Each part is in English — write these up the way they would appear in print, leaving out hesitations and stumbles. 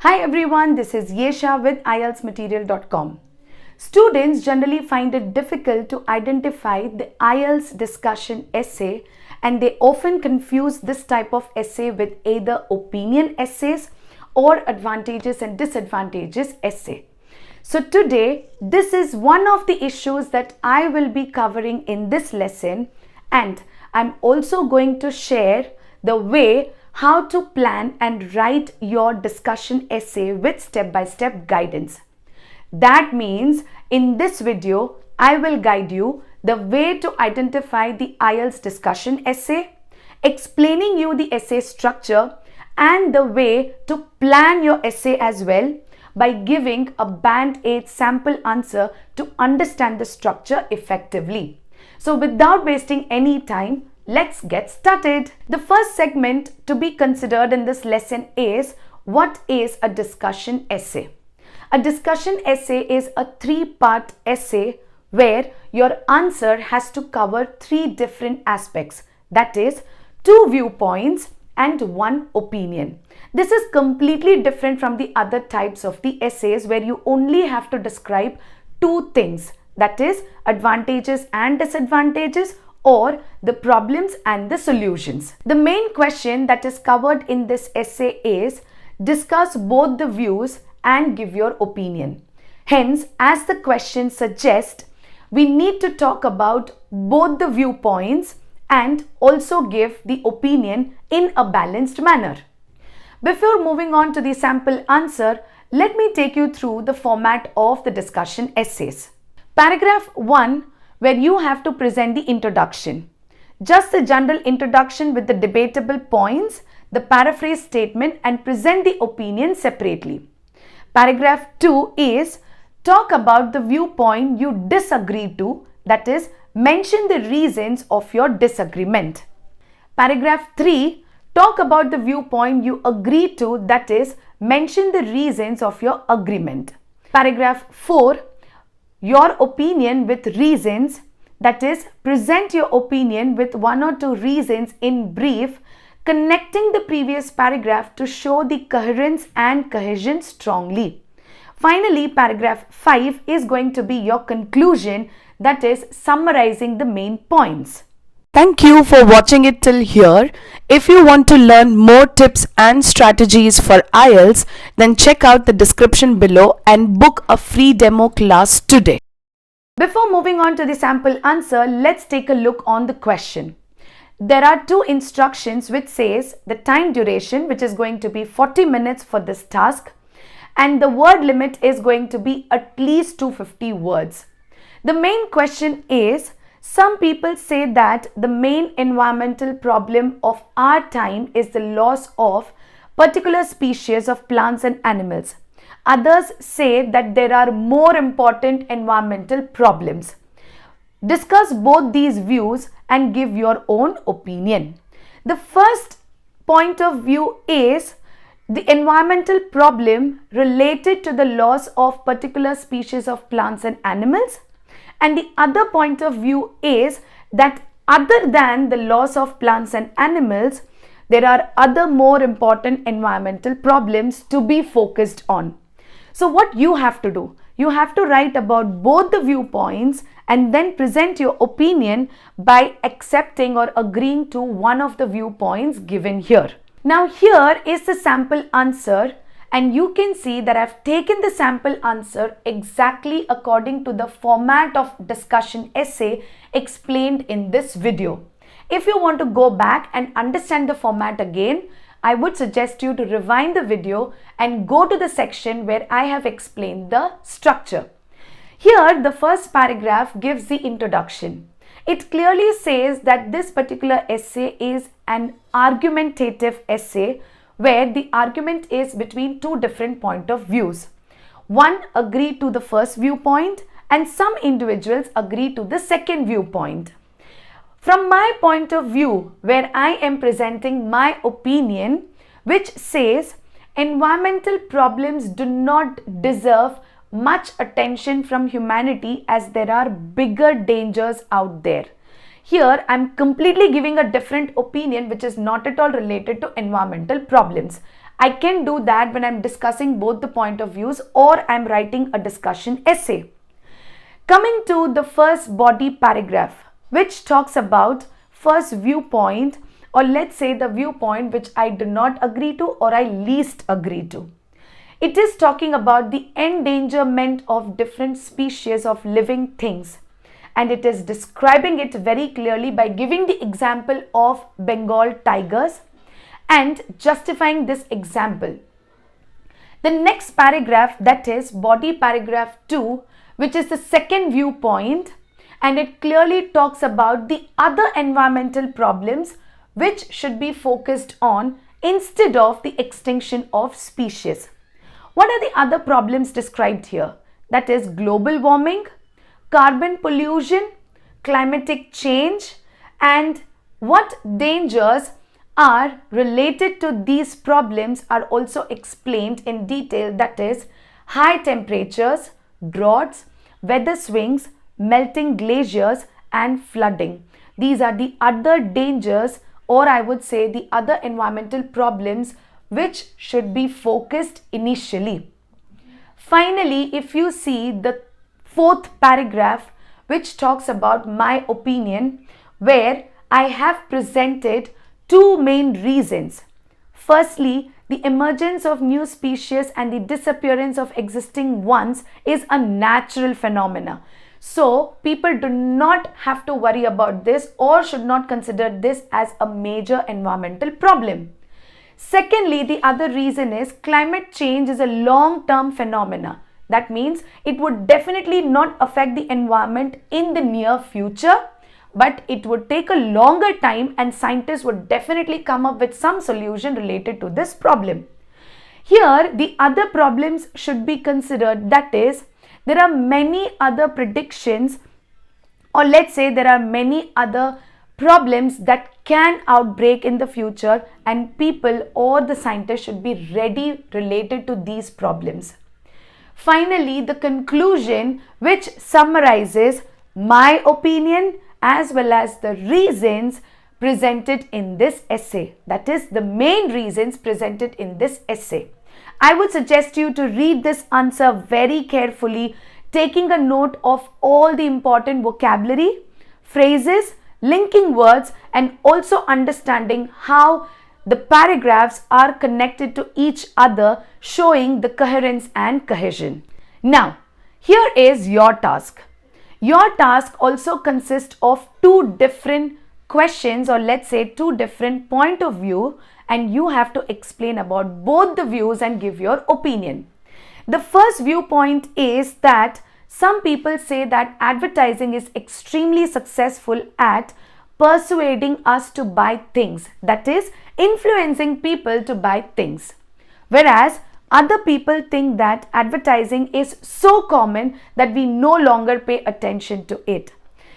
Hi everyone, this is Yesha with IELTSmaterial.com. Students generally find it difficult to identify the IELTS discussion essay, and they often confuse this type of essay with either opinion essays or advantages and disadvantages essay. So today, this is one of the issues that I will be covering in this lesson, and I'm also going to share the way how to plan and write your discussion essay with step-by-step guidance. That means in this video, I will guide you the way to identify the IELTS discussion essay, explaining you the essay structure and the way to plan your essay as well by giving a band 8 sample answer to understand the structure effectively. So without wasting any time, let's get started. The first segment to be considered in this lesson is what is a discussion essay. A discussion essay is a 3-part essay where your answer has to cover 3 different aspects, that is 2 viewpoints and 1 opinion. This is completely different from the other types of the essays where you only have to describe 2 things, that is advantages and disadvantages or the problems and the solutions. The main question that is covered in this essay is discuss both the views and give your opinion. Hence, as the question suggests, we need to talk about both the viewpoints and also give the opinion in a balanced manner. Before moving on to the sample answer, let me take you through the format of the discussion essays. Paragraph 1, where you have to present the introduction. Just the general introduction with the debatable points, the paraphrase statement and present the opinion separately. Paragraph 2 is talk about the viewpoint you disagree to, that is mention the reasons of your disagreement. Paragraph 3, talk about the viewpoint you agree to, that is mention the reasons of your agreement. Paragraph 4, your opinion with reasons, that is present your opinion with 1 or 2 reasons in brief, connecting the previous paragraph to show the coherence and cohesion strongly. Finally, paragraph 5 is going to be your conclusion, that is summarizing the main points. Thank you for watching it till here. If you want to learn more tips and strategies for IELTS, then check out the description below and book a free demo class today. Before moving on to the sample answer, let's take a look on the question. There are 2 instructions which says the time duration, which is going to be 40 minutes for this task, and the word limit is going to be at least 250 words. The main question is, some people say that the main environmental problem of our time is the loss of particular species of plants and animals. Others say that there are more important environmental problems. Discuss both these views and give your own opinion. The first point of view is the environmental problem related to the loss of particular species of plants and animals. And the other point of view is that other than the loss of plants and animals, there are other more important environmental problems to be focused on. So what you have to do? You have to write about both the viewpoints and then present your opinion by accepting or agreeing to one of the viewpoints given here. Now here is the sample answer. And you can see that I've taken the sample answer exactly according to the format of discussion essay explained in this video. If you want to go back and understand the format again, I would suggest you to rewind the video and go to the section where I have explained the structure. Here, the first paragraph gives the introduction. It clearly says that this particular essay is an argumentative essay where the argument is between 2 different point of views. One agree to the first viewpoint and some individuals agree to the second viewpoint. From my point of view, where I am presenting my opinion, which says environmental problems do not deserve much attention from humanity as there are bigger dangers out there. Here, I'm completely giving a different opinion which is not at all related to environmental problems. I can do that when I'm discussing both the point of views or I'm writing a discussion essay. Coming to the first body paragraph, which talks about first viewpoint, or let's say the viewpoint which I do not agree to or I least agree to. It is talking about the endangerment of different species of living things, and it is describing it very clearly by giving the example of Bengal tigers and justifying this example. The next paragraph, that is body paragraph 2, which is the second viewpoint, and it clearly talks about the other environmental problems which should be focused on instead of the extinction of species. What are the other problems described here? That is global warming, carbon pollution, climatic change, and what dangers are related to these problems are also explained in detail. That is high temperatures, droughts, weather swings, melting glaciers, and flooding. These are the other dangers, or I would say the other environmental problems which should be focused initially. Finally, if you see the fourth paragraph, which talks about my opinion, where I have presented two main reasons. Firstly, the emergence of new species and the disappearance of existing ones is a natural phenomena. So, people do not have to worry about this or should not consider this as a major environmental problem. Secondly, the other reason is climate change is a long-term phenomena. That means it would definitely not affect the environment in the near future, but it would take a longer time and scientists would definitely come up with some solution related to this problem. Here, the other problems should be considered. That is, there are many other predictions, or let's say there are many other problems that can outbreak in the future, and people or the scientists should be ready related to these problems. Finally, the conclusion, which summarizes my opinion as well as the reasons presented in this essay. That is the main reasons presented in this essay. I would suggest you to read this answer very carefully, taking a note of all the important vocabulary, phrases, linking words, and also understanding how the paragraphs are connected to each other, showing the coherence and cohesion. Now, here is your task. Your task also consists of two different questions, or let's say two different point of view, and you have to explain about both the views and give your opinion. The first viewpoint is that some people say that advertising is extremely successful at persuading us to buy things, that is, influencing people to buy things. Whereas other people think that advertising is so common that we no longer pay attention to it.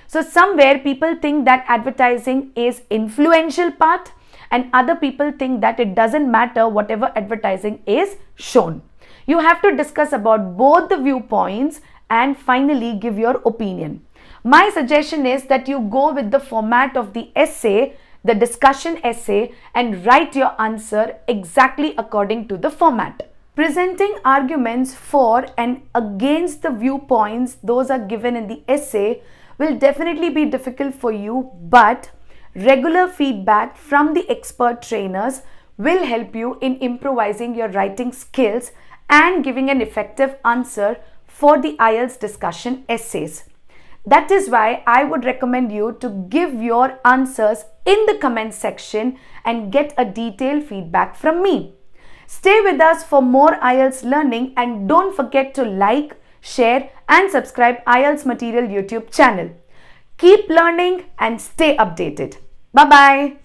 So somewhere people think that advertising is influential part, and other people think that it doesn't matter whatever advertising is shown. You have to discuss about both the viewpoints and finally give your opinion. My suggestion is that you go with the format of the essay, the discussion essay, and write your answer exactly according to the format. Presenting arguments for and against the viewpoints those are given in the essay will definitely be difficult for you, but regular feedback from the expert trainers will help you in improvising your writing skills and giving an effective answer for the IELTS discussion essays. That is why I would recommend you to give your answers in the comment section and get a detailed feedback from me. Stay with us for more IELTS learning, and don't forget to like, share and subscribe IELTS Material YouTube channel. Keep learning and stay updated. Bye-bye.